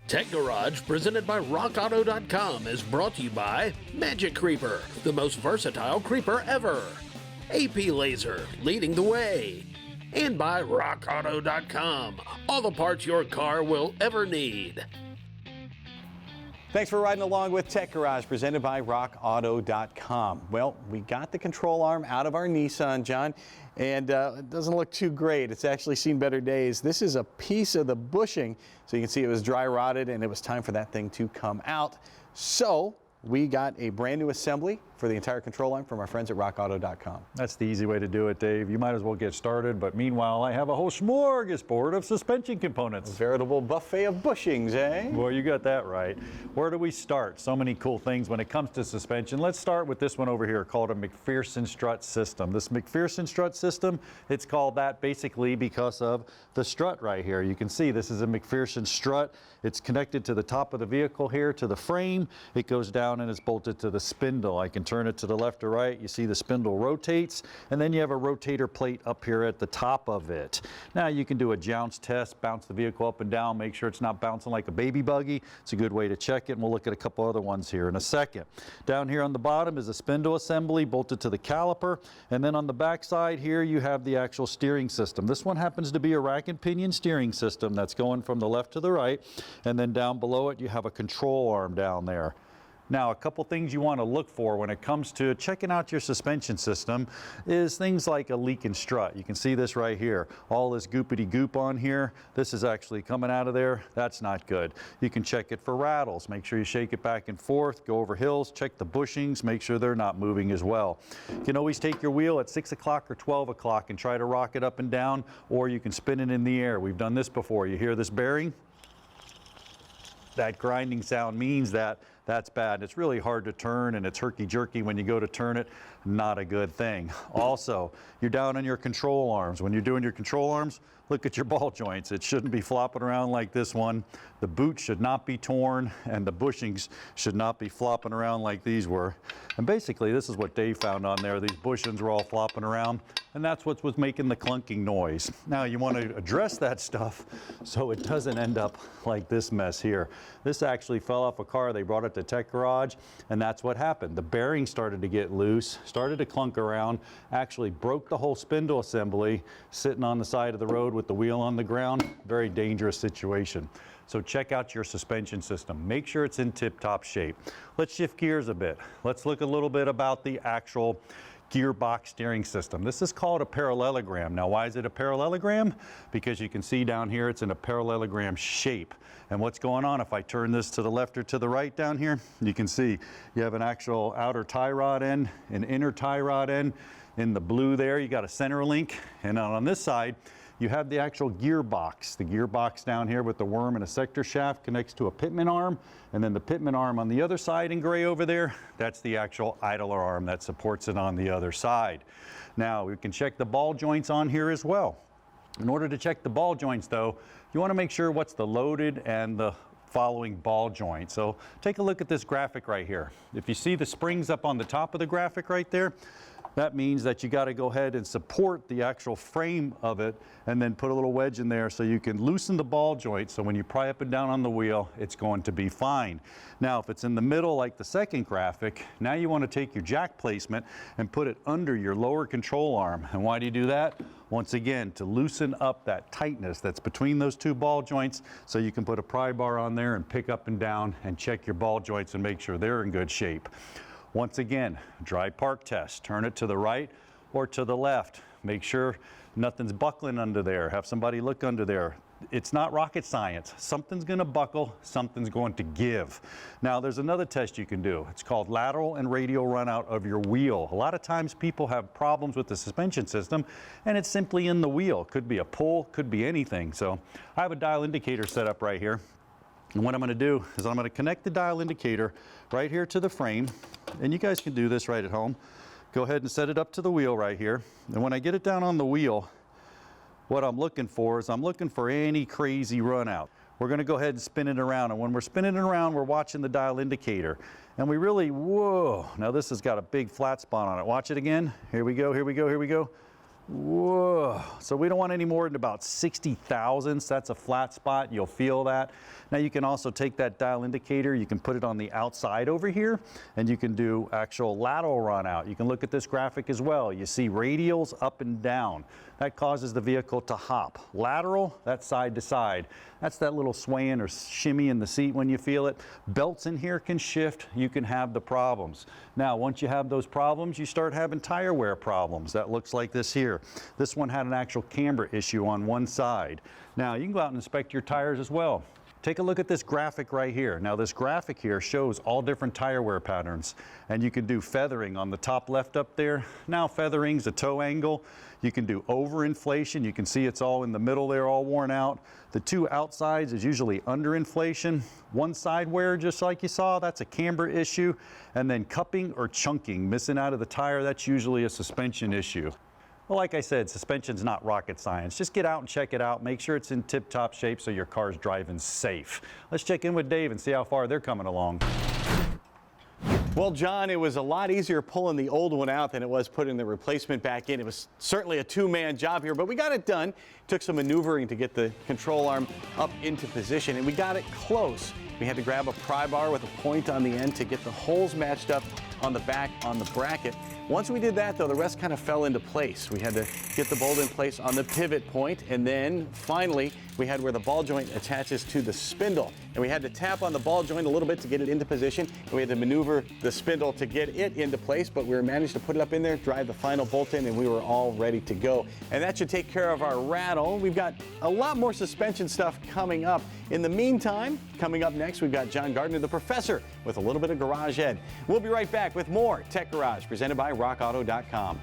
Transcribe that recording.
Tech Garage, presented by RockAuto.com, is brought to you by Magic Creeper, the most versatile creeper ever. AP Laser, leading the way. And by RockAuto.com, all the parts your car will ever need. Thanks for riding along with Tech Garage, presented by RockAuto.com. Well, we got the control arm out of our Nissan, John, and it doesn't look too great. It's actually seen better days. This is a piece of the bushing, so you can see it was dry rotted, and it was time for that thing to come out. So we got a brand new assembly for the entire control arm from our friends at RockAuto.com. That's the easy way to do it, Dave. You might as well get started, but meanwhile, I have a whole smorgasbord of suspension components. A veritable buffet of bushings, eh? Well, you got that right. Where do we start? So many cool things when it comes to suspension. Let's start with this one over here called a Mcpherson strut system. This Mcpherson strut system, it's called that basically because of the strut right here. You can see this is a Mcpherson strut. It's connected to the top of the vehicle here to the frame. It goes down and it's bolted to the spindle. I can turn it to the left or right. You see the spindle rotates, and then you have a rotator plate up here at the top of it. Now you can do a jounce test, bounce the vehicle up and down, make sure it's not bouncing like a baby buggy. It's a good way to check it, and we'll look at a couple other ones here in a second. Down here on the bottom is a spindle assembly bolted to the caliper, and then on the back side here you have the actual steering system. This one happens to be a rack and pinion steering system that's going from the left to the right, and then down below it you have a control arm down there. Now, a couple things you want to look for when it comes to checking out your suspension system is things like a leak in strut. You can see this right here. All this goopity goop on here. This is actually coming out of there. That's not good. You can check it for rattles. Make sure you shake it back and forth. Go over hills. Check the bushings. Make sure they're not moving as well. You can always take your wheel at 6 o'clock or 12 o'clock and try to rock it up and down, or you can spin it in the air. We've done this before. You hear this bearing? That grinding sound means that that's bad. It's really hard to turn, and it's herky-jerky when you go to turn it. Not a good thing. Also, you're down on your control arms. When you're doing your control arms, look at your ball joints. It shouldn't be flopping around like this one. The boot should not be torn, and the bushings should not be flopping around like these were. And basically, this is what Dave found on there. These bushings were all flopping around, and that's what was making the clunking noise. Now, you want to address that stuff so it doesn't end up like this mess here. This actually fell off a car. They brought it to Tech Garage, and that's what happened. The bearing started to get loose, started to clunk around, actually broke the whole spindle assembly sitting on the side of the road with the wheel on the ground. Very dangerous situation. So check out your suspension system. Make sure it's in tip-top shape. Let's shift gears a bit. Let's look a little bit about the actual gearbox steering system. This is called a parallelogram. Now, why is it a parallelogram? Because you can see down here it's in a parallelogram shape. And what's going on if I turn this to the left or to the right down here? You can see you have an actual outer tie rod end, an inner tie rod end. In the blue there, you got a center link. And on this side, you have the actual gearbox. The gearbox down here with the worm and a sector shaft connects to a pitman arm, and then the pitman arm on the other side in gray over there, that's the actual idler arm that supports it on the other side. Now, we can check the ball joints on here as well. In order to check the ball joints though, you want to make sure what's the loaded and the following ball joint. So take a look at this graphic right here. If you see the springs up on the top of the graphic right there, that means that you got to go ahead and support the actual frame of it and then put a little wedge in there so you can loosen the ball joint, so when you pry up and down on the wheel, it's going to be fine. Now, if it's in the middle like the second graphic, now you want to take your jack placement and put it under your lower control arm. And why do you do that? Once again, to loosen up that tightness that's between those two ball joints, so you can put a pry bar on there and pick up and down and check your ball joints and make sure they're in good shape. Once again, dry park test. Turn it to the right or to the left. Make sure nothing's buckling under there. Have somebody look under there. It's not rocket science. Something's going to buckle, something's going to give. Now, there's another test you can do. It's called lateral and radial run out of your wheel. A lot of times people have problems with the suspension system, and it's simply in the wheel. Could be a pull, could be anything. So I have a dial indicator set up right here. And what I'm going to do is I'm going to connect the dial indicator right here to the frame. And you guys can do this right at home. Go ahead and set it up to the wheel right here. And when I get it down on the wheel, what I'm looking for is I'm looking for any crazy run out. We're going to go ahead and spin it around. And when we're spinning it around, we're watching the dial indicator. And we really, whoa, now this has got a big flat spot on it. Watch it again. Here we go, here we go, here we go. Whoa. So we don't want any more than about 60 thousandths. That's a flat spot. You'll feel that. Now you can also take that dial indicator, you can put it on the outside over here, and you can do actual lateral run out. You can look at this graphic as well. You see radials up and down. That causes the vehicle to hop. Lateral, that's side to side. That's that little swaying or shimmy in the seat when you feel it. Belts in here can shift. You can have the problems. Now, once you have those problems, you start having tire wear problems. That looks like this here. This one had an actual camber issue on one side. Now, you can go out and inspect your tires as well. Take a look at this graphic right here. Now this graphic here shows all different tire wear patterns, and you can do feathering on the top left up there. Now feathering's a toe angle. You can do overinflation. You can see it's all in the middle there, all worn out. The two outsides is usually underinflation. One side wear, just like you saw, that's a camber issue. And then cupping or chunking, missing out of the tire, that's usually a suspension issue. Well, like I said, suspension's not rocket science. Just get out and check it out. Make sure it's in tip-top shape so your car's driving safe. Let's check in with Dave and see how far they're coming along. Well, John, it was a lot easier pulling the old one out than it was putting the replacement back in. It was certainly a two-man job here, but we got it done. Took some maneuvering to get the control arm up into position, and we got it close. We had to grab a pry bar with a point on the end to get the holes matched up on the back on the bracket. Once we did that, though, the rest kind of fell into place. We had to get the bolt in place on the pivot point, and then finally we had where the ball joint attaches to the spindle. And we had to tap on the ball joint a little bit to get it into position, and we had to maneuver the spindle to get it into place, but we managed to put it up in there, drive the final bolt in, and we were all ready to go. And that should take care of our rattle. We've got a lot more suspension stuff coming up. In the meantime, coming up next, we've got John Gardner, the professor, with a little bit of Garage Ed. We'll be right back with more Tech Garage, presented by RockAuto.com.